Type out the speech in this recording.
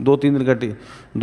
2